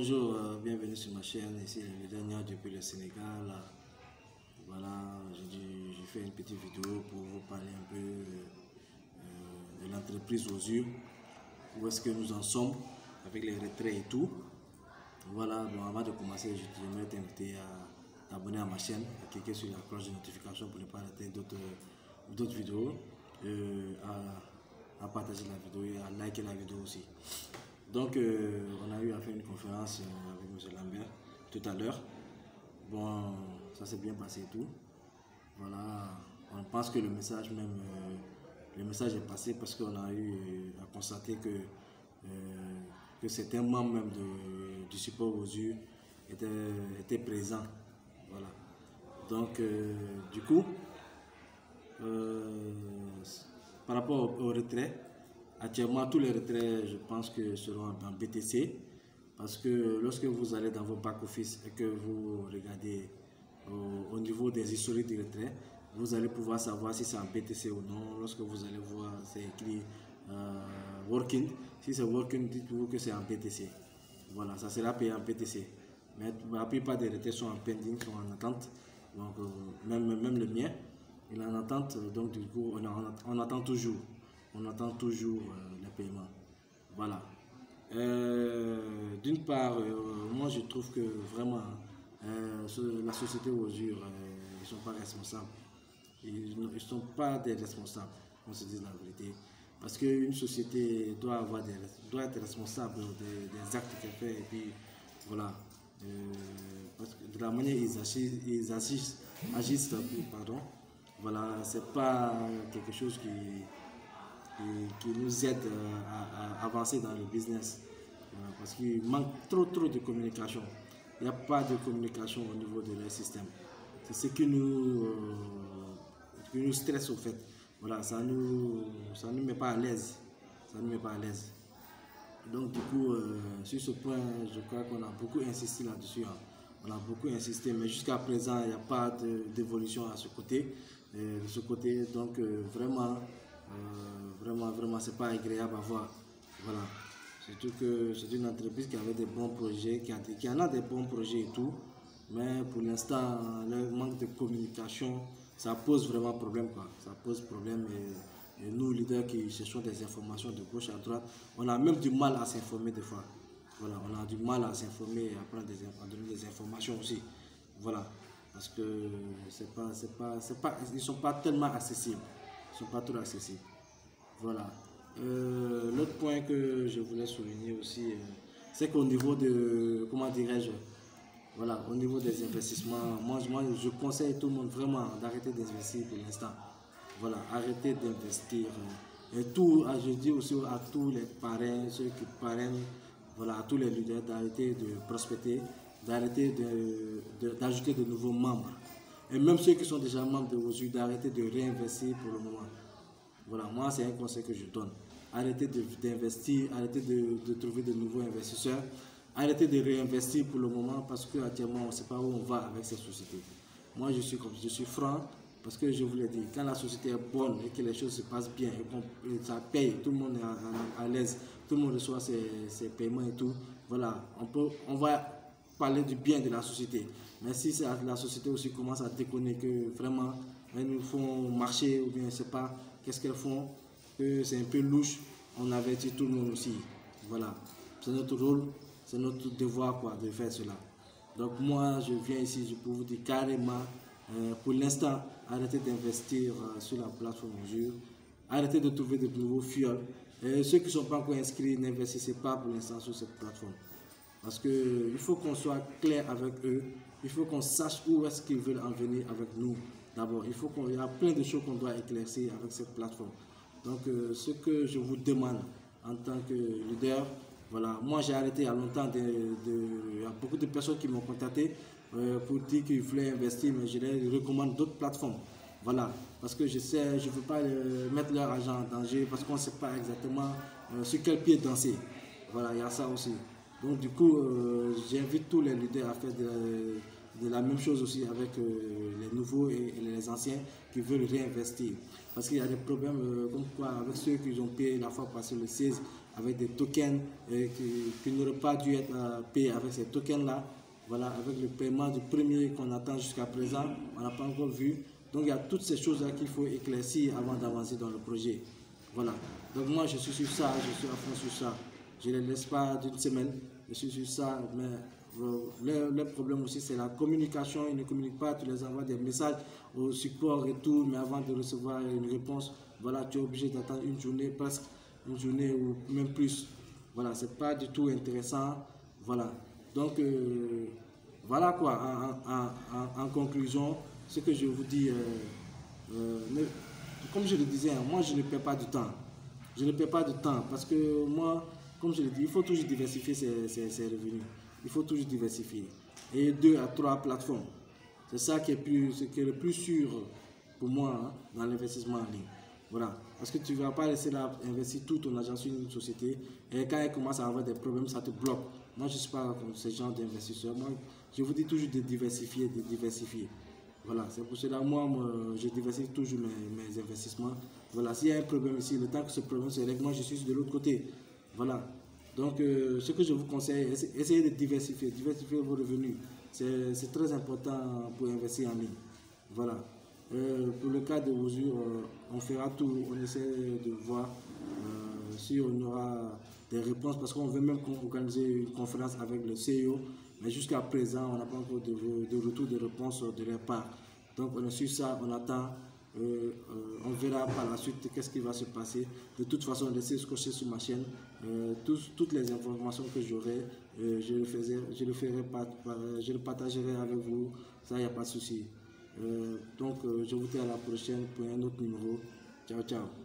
Bonjour, bienvenue sur ma chaîne, ici le dernier depuis le Sénégal. Voilà, j'ai fait une petite vidéo pour vous parler un peu de l'entreprise Ozur, où est-ce que nous en sommes avec les retraits et tout. Voilà, bon, avant de commencer, j'aimerais t'inviter à t'abonner à ma chaîne, à cliquer sur la cloche de notification pour ne pas rater d'autres vidéos, à partager la vidéo et à liker la vidéo aussi. Donc, on a eu à faire une conférence avec M. Lambert tout à l'heure. Bon, ça s'est bien passé et tout. Voilà, on pense que le message est passé parce qu'on a eu à constater que certains membres même du support Ozur étaient présents. Voilà. Donc, du coup, par rapport au retrait, actuellement, tous les retraits, je pense que seront en BTC parce que lorsque vous allez dans vos back-office et que vous regardez au niveau des historiques de retrait, vous allez pouvoir savoir si c'est en BTC ou non. Lorsque vous allez voir, c'est écrit Working. Si c'est Working, dites-vous que c'est en BTC. Voilà, ça sera payé en BTC. Mais la plupart des retraits sont en pending, sont en attente. Donc, même le mien, il est en attente. Donc, du coup, on attend toujours. On attend toujours les paiements. Voilà. D'une part, moi je trouve que vraiment la société Ozur, ils ne sont pas responsables. Ils ne sont pas des responsables, on se dit la vérité. Parce qu'une société doit être responsable des actes qu'elle fait. Et puis voilà. Parce que de la manière ils agissent, pardon. Voilà, c'est pas quelque chose qui nous aide à avancer dans le business. Parce qu'il manque trop de communication. Il n'y a pas de communication au niveau de leur système. C'est ce qui nous stresse au fait. Voilà, ça nous met pas à l'aise. Ça nous met pas à l'aise. Donc du coup, sur ce point, je crois qu'on a beaucoup insisté là-dessus. Hein. On a beaucoup insisté, mais jusqu'à présent, il n'y a pas d'évolution à ce côté. Donc vraiment, c'est pas agréable à voir. Voilà. Surtout que c'est une entreprise qui avait des bons projets, qui en a des bons projets et tout. Mais pour l'instant, le manque de communication, ça pose vraiment problème, quoi. Ça pose problème et nous, leaders qui cherchons des informations de gauche à droite, on a même du mal à s'informer des fois. Voilà, on a du mal à s'informer et à donner des informations aussi. Voilà. Parce que ils ne sont pas tellement accessibles. Ils ne sont pas trop accessibles. Voilà. L'autre point que je voulais souligner aussi, c'est qu'au niveau de, comment dirais-je, voilà, au niveau des investissements, moi je conseille tout le monde vraiment d'arrêter d'investir pour l'instant. Voilà, arrêtez d'investir. Et tout, je dis aussi à tous les parrains, ceux qui parrainent, voilà, à tous les leaders d'arrêter de prospecter, d'arrêter d'ajouter de nouveaux membres. Et même ceux qui sont déjà membres de Ozur, d'arrêter de réinvestir pour le moment. Voilà, moi c'est un conseil que je donne. Arrêtez d'investir, arrêtez de trouver de nouveaux investisseurs, arrêtez de réinvestir pour le moment parce qu'actuellement on ne sait pas où on va avec cette société. Moi je suis franc parce que je vous l'ai dit, quand la société est bonne et que les choses se passent bien et que ça paye, tout le monde est à l'aise, tout le monde reçoit ses paiements et tout, voilà, on va parler du bien de la société. Mais si la société aussi commence à déconner que vraiment elles nous font marcher ou bien je ne sais pas qu'est-ce qu'elles font, que c'est un peu louche, on avertit tout le monde aussi. Voilà, c'est notre rôle, c'est notre devoir quoi, de faire cela. Donc moi je viens ici pour vous dire carrément, pour l'instant, arrêtez d'investir sur la plateforme Ozur, arrêtez de trouver de nouveaux fioles. Et ceux qui ne sont pas encore inscrits, n'investissez pas pour l'instant sur cette plateforme. Parce qu'il faut qu'on soit clair avec eux, il faut qu'on sache où est-ce qu'ils veulent en venir avec nous. D'abord, il y a plein de choses qu'on doit éclaircir avec cette plateforme. Donc, ce que je vous demande en tant que leader, voilà, moi j'ai arrêté il y a longtemps, il y a beaucoup de personnes qui m'ont contacté pour dire qu'ils voulaient investir, mais je les recommande d'autres plateformes. Voilà, parce que je ne veux pas mettre leur argent en danger, parce qu'on ne sait pas exactement sur quel pied danser. Voilà, il y a ça aussi. Donc du coup, j'invite tous les leaders à faire de la même chose aussi avec les nouveaux et les anciens qui veulent réinvestir. Parce qu'il y a des problèmes comme quoi avec ceux qui ont payé la fois passée le 16 avec des tokens qui n'auraient pas dû être payés avec ces tokens-là. Voilà, avec le paiement du premier qu'on attend jusqu'à présent, on n'a pas encore vu. Donc il y a toutes ces choses-là qu'il faut éclaircir avant d'avancer dans le projet. Voilà. Donc moi je suis sur ça, je suis à fond sur ça. Je ne les laisse pas d'une semaine, je suis sur ça. Mais le problème aussi c'est la communication. Ils ne communiquent pas, tu les envoies des messages au support et tout, mais avant de recevoir une réponse, voilà, tu es obligé d'attendre une journée, presque une journée ou même plus. Voilà, c'est pas du tout intéressant. Voilà. Donc, voilà quoi, en conclusion, ce que je vous dis, comme je le disais, moi je ne perds pas du temps. Je ne perds pas de temps parce que moi, comme je le dis, il faut toujours diversifier ses revenus. Il faut toujours diversifier. Et 2 à 3 plateformes. C'est ça qui est le plus sûr pour moi hein, dans l'investissement en ligne. Voilà. Parce que tu ne vas pas laisser là investir tout ton argent sur une société et quand elle commence à avoir des problèmes, ça te bloque. Moi, je ne suis pas comme ce genre d'investisseur. Moi, je vous dis toujours de diversifier, de diversifier. Voilà, c'est pour cela moi, je diversifie toujours mes investissements. Voilà, s'il y a un problème ici, le temps que ce problème se règle, moi je suis de l'autre côté. Voilà. Donc, ce que je vous conseille, essayez de diversifier vos revenus. C'est très important pour investir en ligne. Voilà. Pour le cas de Wozu, on fera tout, on essaie de voir si on aura des réponses parce qu'on veut même organiser une conférence avec le CEO, mais jusqu'à présent, on n'a pas encore de retour de réponse de leur part. Donc on est sur ça, on attend, on verra par la suite qu'est-ce qui va se passer. De toute façon, laissez scotcher sur ma chaîne. Toutes les informations que j'aurai, je le partagerai avec vous, ça, il n'y a pas de souci. Donc je vous dis à la prochaine pour un autre numéro. Ciao, ciao.